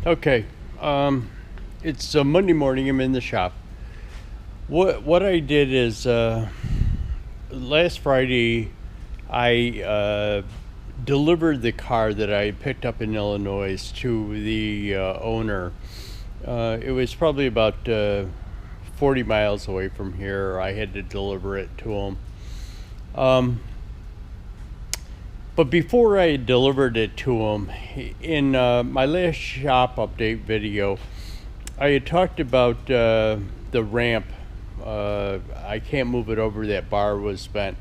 Okay, it's Monday morning. I'm in the shop. What I did is last Friday I delivered the car that I picked up in Illinois to the owner. It was probably about 40 miles away from here. I had to deliver it to him. But before I delivered it to him, in my last shop update video, I had talked about the ramp. I can't move it over, that bar was bent.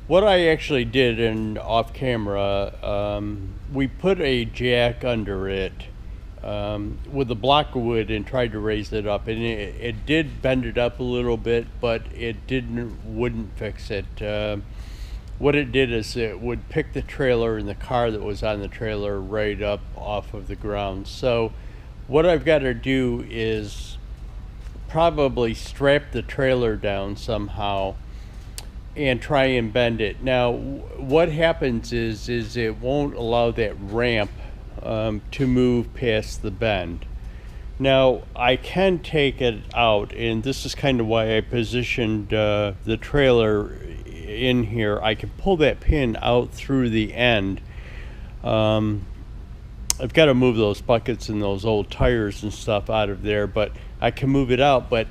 What I actually did, and off camera, we put a jack under it with a block of wood and tried to raise it up, and it did bend it up a little bit, but it wouldn't fix it. What it did is it would pick the trailer and the car that was on the trailer right up off of the ground. So what I've got to do is probably strap the trailer down somehow and try and bend it. Now what happens is it won't allow that ramp to move past the bend. Now I can take it out, and this is kind of why I positioned the trailer in here. I can pull that pin out through the end. I've got to move those buckets and those old tires and stuff out of there, but I can move it out. But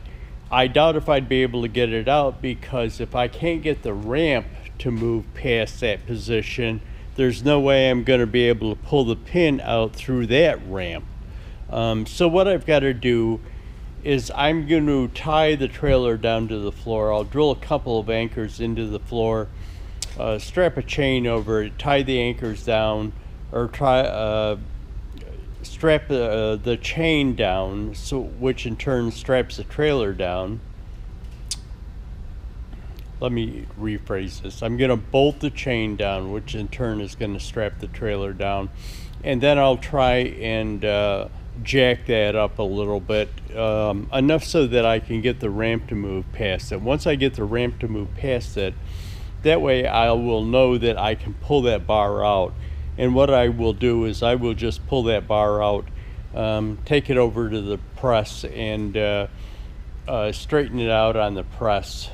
I doubt if I'd be able to get it out, because if I can't get the ramp to move past that position, there's no way I'm going to be able to pull the pin out through that ramp. So what I've got to do is I'm going to tie the trailer down to the floor. I'll drill a couple of anchors into the floor, strap a chain over it, tie the anchors down, or strap the chain down, which in turn straps the trailer down. Let me rephrase this. I'm going to bolt the chain down, which in turn is going to strap the trailer down, and then I'll try and jack that up a little bit, enough so that I can get the ramp to move past it. Once I get the ramp to move past it, that way I will know that I can pull that bar out. And what I will do is I will just pull that bar out, take it over to the press, and straighten it out on the press.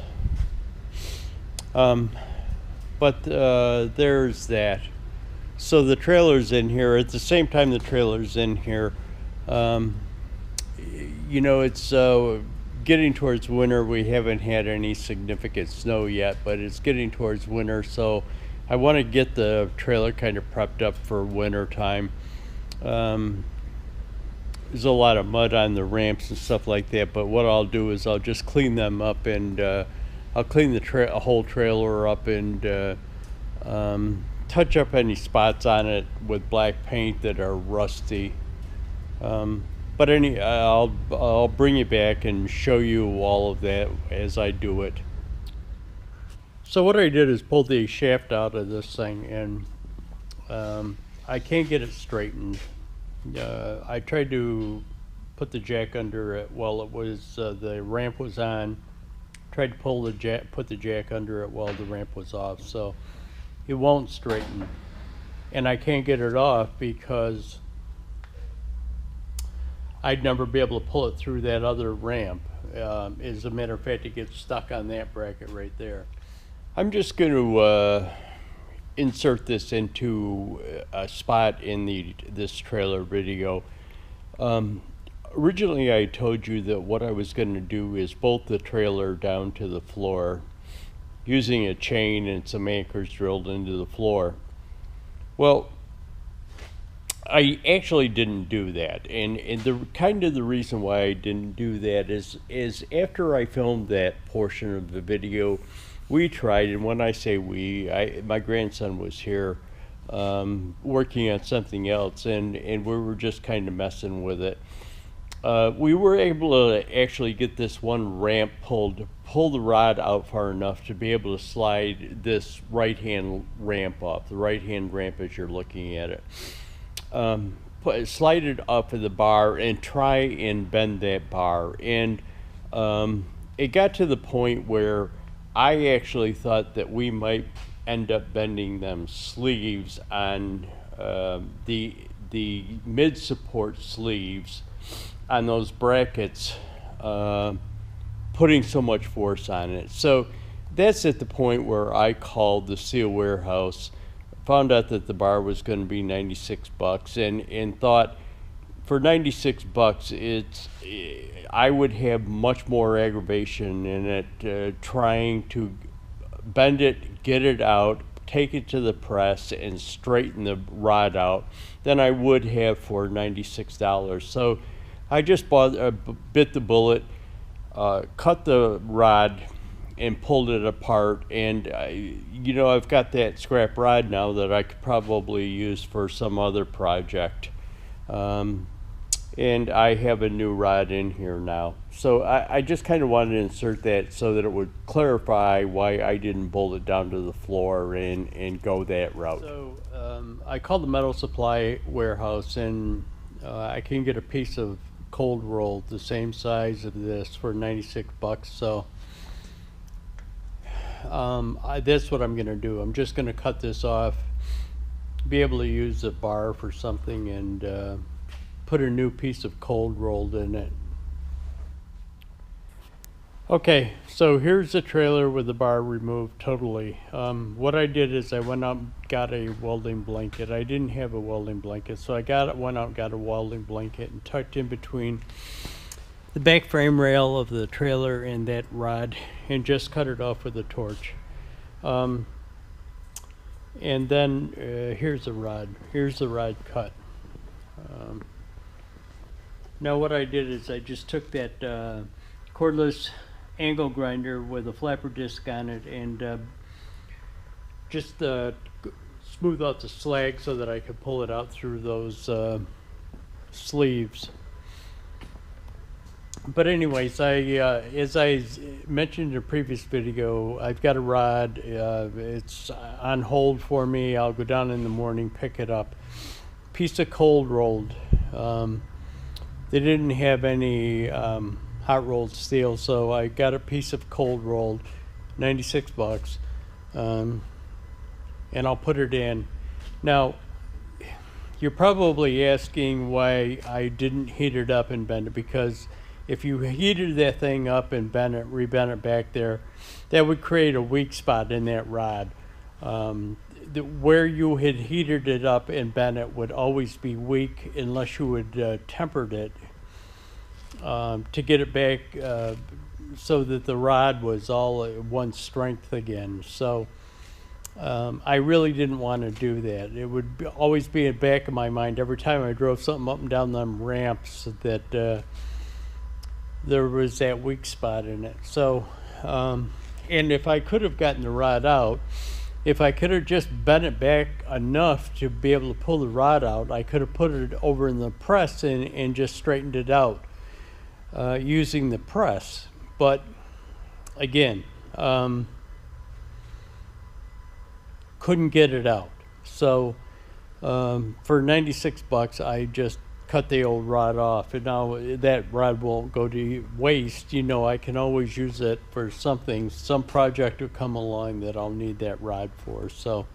But there's that. So the trailer's in here. At the same time the trailer's in here, you know, it's getting towards winter. We haven't had any significant snow yet, but it's getting towards winter, so I want to get the trailer kind of prepped up for winter time. There's a lot of mud on the ramps and stuff like that, but what I'll do is I'll just clean them up, and I'll clean the whole trailer up, and touch up any spots on it with black paint that are rusty. But I'll bring you back and show you all of that as I do it. So what I did is pull the shaft out of this thing, and I can't get it straightened. I tried to put the jack under it while it was the ramp was on. Tried to put the jack under it while the ramp was off, so it won't straighten. And I can't get it off because I'd never be able to pull it through that other ramp. As a matter of fact, it gets stuck on that bracket right there. I'm just going to insert this into a spot in this trailer video. Originally I told you that what I was going to do is bolt the trailer down to the floor using a chain and some anchors drilled into the floor. Well, I actually didn't do that, and the reason why I didn't do that is after I filmed that portion of the video, we tried, and when I say we, my grandson was here working on something else, and we were just kind of messing with it. We were able to actually get this one ramp pull the rod out far enough to be able to slide this right-hand ramp off, the right-hand ramp as you're looking at it. Slide it off of the bar and try and bend that bar, and it got to the point where I actually thought that we might end up bending them sleeves on the the mid support sleeves on those brackets putting so much force on it. So that's at the point where I called the steel warehouse, found out that the bar was going to be $96, and thought for $96 I would have much more aggravation in it trying to bend it, get it out, take it to the press, and straighten the rod out than I would have for $96. So I just bit the bullet, cut the rod, and pulled it apart. And I've got that scrap rod now that I could probably use for some other project. And I have a new rod in here now. So I just kind of wanted to insert that so that it would clarify why I didn't bolt it down to the floor and go that route. So I called the metal supply warehouse, and I can get a piece of cold rolled the same size of this for $96. So that's what I'm going to do. I'm just going to cut this off, be able to use the bar for something, and put a new piece of cold rolled in it. Okay, so here's the trailer with the bar removed totally. What I did is I went out and got a welding blanket. I didn't have a welding blanket, so went out and got a welding blanket and tucked in between the back frame rail of the trailer and that rod, and just cut it off with a torch. And then here's the rod. Here's the rod cut. Now what I did is I just took that cordless angle grinder with a flapper disc on it and just smooth out the slag so that I could pull it out through those sleeves. But anyways, as I mentioned in a previous video, I've got a rod. It's on hold for me. I'll go down in the morning, pick it up. Piece of cold rolled. They didn't have any hot rolled steel, so I got a piece of cold rolled, $96, and I'll put it in. Now, you're probably asking why I didn't heat it up and bend it, because if you heated that thing up and rebent it back there, that would create a weak spot in that rod. Where you had heated it up and bent it would always be weak unless you had tempered it to get it back so that the rod was all at one strength again. So I really didn't want to do that. It would always be in the back of my mind every time I drove something up and down them ramps that there was that weak spot in it. So and if I could have gotten the rod out, if I could have just bent it back enough to be able to pull the rod out, I could have put it over in the press and just straightened it out using the press. But again, couldn't get it out. So for $96, I just cut the old rod off, and now that rod won't go to waste. I can always use it for something, some project will come along that I'll need that rod for. So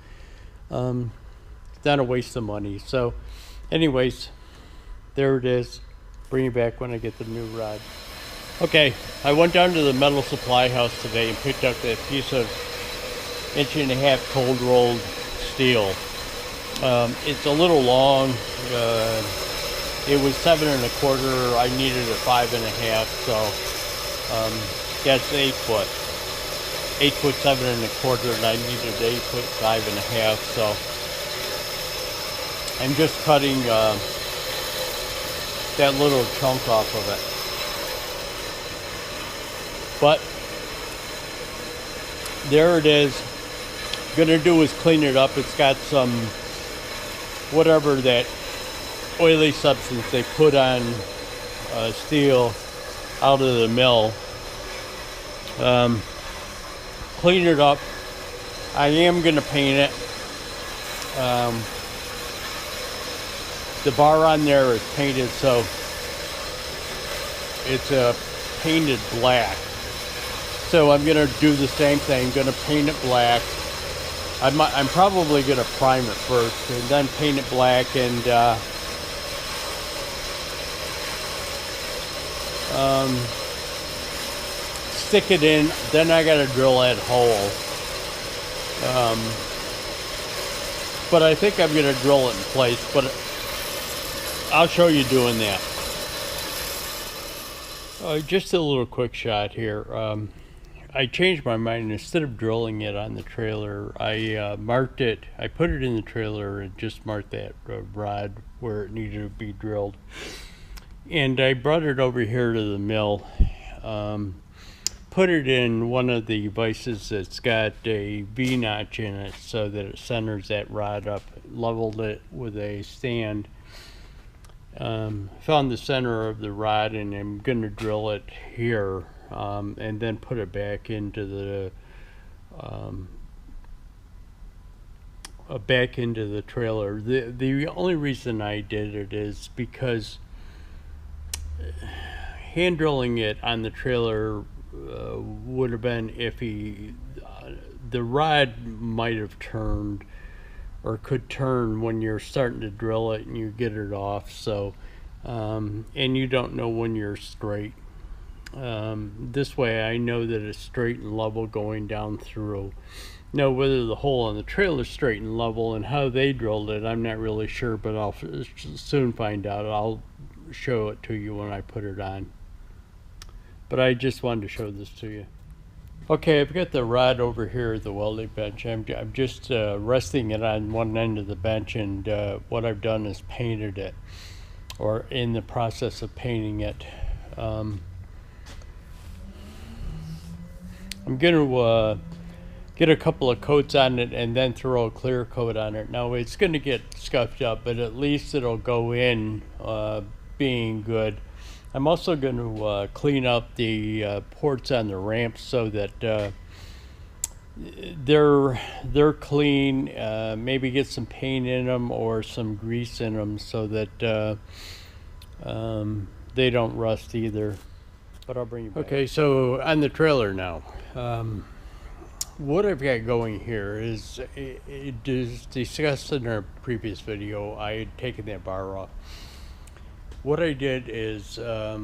it's not a waste of money. So anyways, there it is. Bring it back when I get the new rod. Okay, I went down to the metal supply house today and picked up that piece of 1.5 inch cold rolled steel. It's a little long. It was 7 1/4. I needed a 5 1/2. So that's 8 foot. 8 foot 7 1/4, and I needed 8 foot 5 1/2. So I'm just cutting that little chunk off of it. But there it is. Gonna do is clean it up. It's got some whatever that oily substance they put on steel out of the mill. Clean it up. I am gonna paint it. The bar on there is painted, so it's painted black. So I'm gonna do the same thing. Gonna paint it black. I'm probably gonna prime it first and then paint it black, and stick it in, then I gotta drill that hole. But I think I'm gonna drill it in place, but I'll show you doing that. Just a little quick shot here. I changed my mind. Instead of drilling it on the trailer, I marked it. I put it in the trailer and just marked that rod where it needed to be drilled. And I brought it over here to the mill. Put it in one of the vices that's got a V-notch in it so that it centers that rod up. Leveled it with a stand. Found the center of the rod, and I'm going to drill it here. And then put it back into the trailer. The only reason I did it is because hand drilling it on the trailer would have been iffy. The rod might have turned, or could turn when you're starting to drill it and you get it off. So, and you don't know when you're straight. This way I know that it's straight and level going down through. Now whether the hole on the trailer is straight and level and how they drilled it, I'm not really sure, but I'll soon find out. I'll show it to you when I put it on. But I just wanted to show this to you. Okay, I've got the rod over here at the welding bench. I'm just resting it on one end of the bench, and what I've done is painted it, or in the process of painting it. I'm going to get a couple of coats on it and then throw a clear coat on it. Now it's going to get scuffed up, but at least it'll go in being good. I'm also going to clean up the ports on the ramps so that they're clean. Maybe get some paint in them or some grease in them so that they don't rust either. But I'll bring you back. Okay, so on the trailer now. What I've got going here is, it is discussed in our previous video. I had taken that bar off. What I did is, there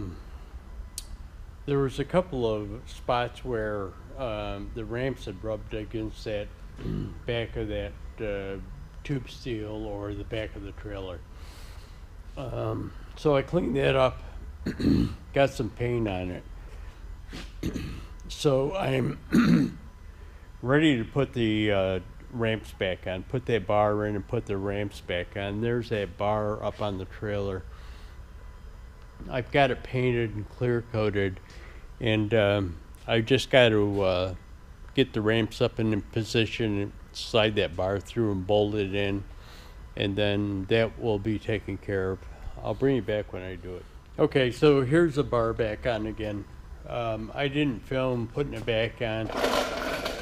was a couple of spots where the ramps had rubbed against that back of that tube steel or the back of the trailer. So I cleaned that up, got some paint on it. So I'm ready to put the ramps back on, put that bar in and put the ramps back on. There's that bar up on the trailer. I've got it painted and clear coated, and I just got to get the ramps up in position and slide that bar through and bolt it in, and then that will be taken care of. I'll bring you back when I do it. Okay, so here's the bar back on again. I didn't film putting it back on.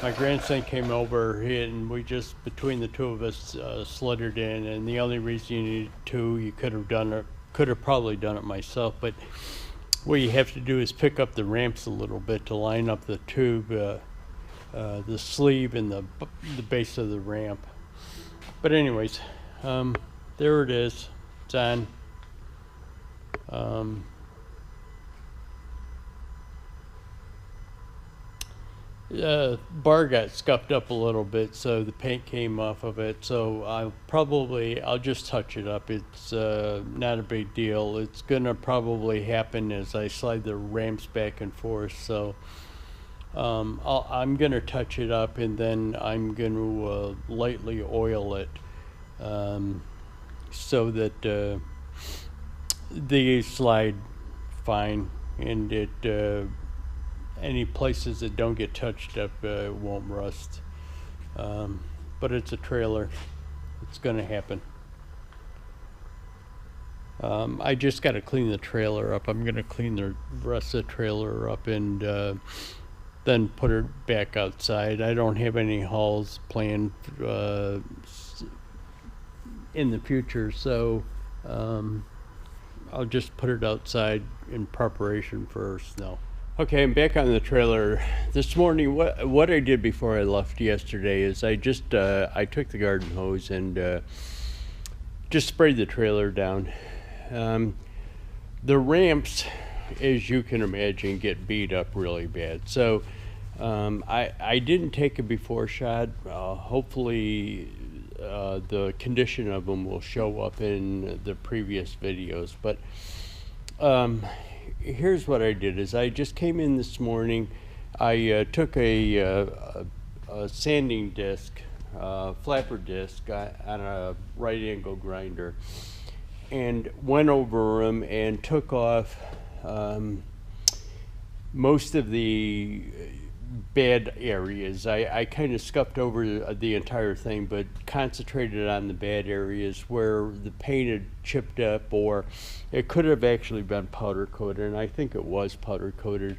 My grandson came over and we just, between the two of us, slid it in, and the only reason you needed two, you could have probably done it myself, but what you have to do is pick up the ramps a little bit to line up the tube, the sleeve and the base of the ramp. But anyways, there it is. It's on. Bar got scuffed up a little bit, so the paint came off of it, so I'll just touch it up. It's not a big deal. It's gonna probably happen as I slide the ramps back and forth, so I'm gonna touch it up, and then I'm gonna lightly oil it so that they slide fine, and it any places that don't get touched up won't rust. But it's a trailer. It's gonna happen. I just got to clean the trailer up. I'm gonna clean the rest of the trailer up and then put it back outside. I don't have any hauls planned in the future, so I'll just put it outside in preparation for snow. Okay, I'm back on the trailer. This morning, what I did before I left yesterday is I just I took the garden hose and just sprayed the trailer down. The ramps as you can imagine, get beat up really bad. So I didn't take a before shot. Hopefully the condition of them will show up in the previous videos. But here's what I did is I just came in this morning. I took a sanding disc, flapper disc on a right angle grinder, and went over them and took off most of the bad areas. I kind of scuffed over the entire thing, but concentrated on the bad areas where the paint had chipped up, or it could have actually been powder coated, and I think it was powder coated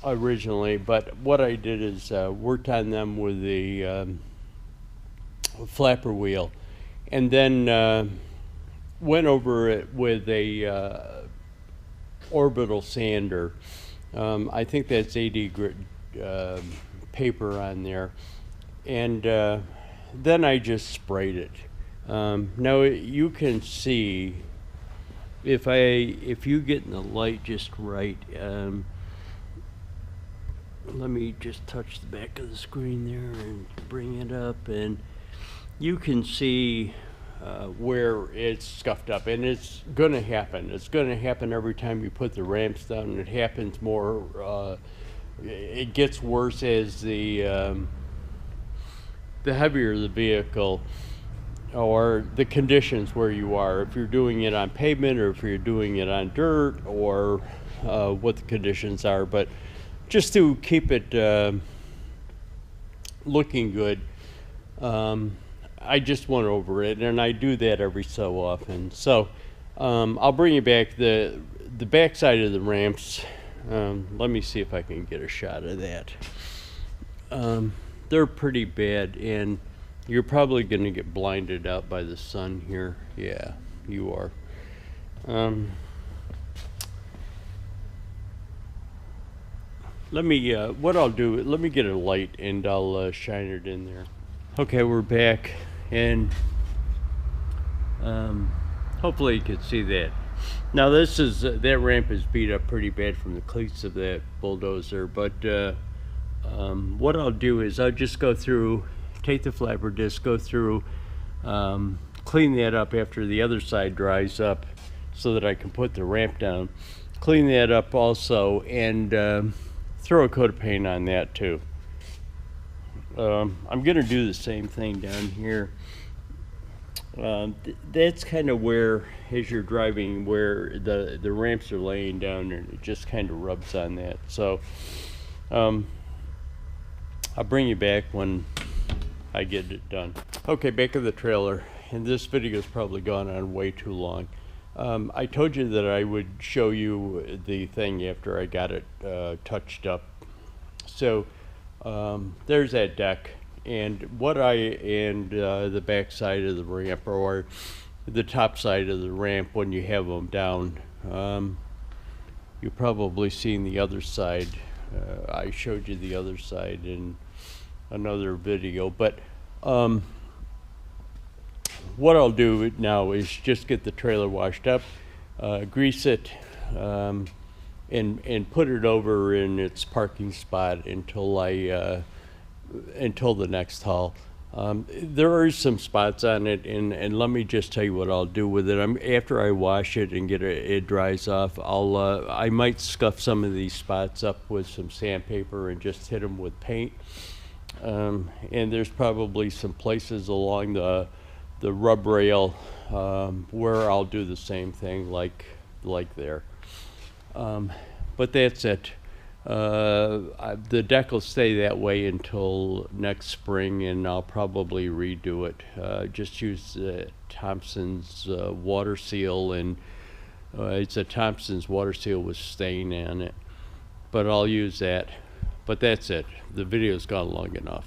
originally. But what I did is worked on them with the flapper wheel, and then went over it with a orbital sander. I think that's 80 grit paper on there, and then I just sprayed it. Now you can see if you get in the light just right. Let me just touch the back of the screen there and bring it up, and you can see where it's scuffed up, and it's going to happen. It's going to happen every time you put the ramps down, and it happens more. It gets worse as the heavier the vehicle, or the conditions where you are. If you're doing it on pavement, or if you're doing it on dirt, or what the conditions are. But just to keep it looking good, I just went over it, and I do that every so often. So I'll bring you back the back side of the ramps. Let me see if I can get a shot of that. They're pretty bad, and you're probably going to get blinded out by the sun here. Yeah, you are. Let me, what I'll do, let me get a light and I'll shine it in there. Okay, we're back, and hopefully you can see that. Now this is, that ramp is beat up pretty bad from the cleats of that bulldozer, but what I'll do is I'll just go through, take the flapper disc, go through, clean that up after the other side dries up so that I can put the ramp down. Clean that up also, and throw a coat of paint on that too. I'm going to do the same thing down here. That's kind of where, as you're driving, where the ramps are laying down, and it just kind of rubs on that. So I'll bring you back when I get it done. Okay, back of the trailer, and this video has probably gone on way too long. I told you that I would show you the thing after I got it touched up. So there's that deck, and the back side of the ramp, or the top side of the ramp when you have them down. You've probably seen the other side. I showed you the other side in another video, but what I'll do now is just get the trailer washed up, grease it, and put it over in its parking spot until the next haul. There are some spots on it, and let me just tell you what I'll do with it. After I wash it and get it dries off, I might scuff some of these spots up with some sandpaper and just hit them with paint. And there's probably some places along the rub rail where I'll do the same thing, like there. But that's it. The deck will stay that way until next spring, and I'll probably redo it. Just use Thompson's water seal, and it's a Thompson's water seal with stain on it. But I'll use that. But that's it. The video's gone long enough.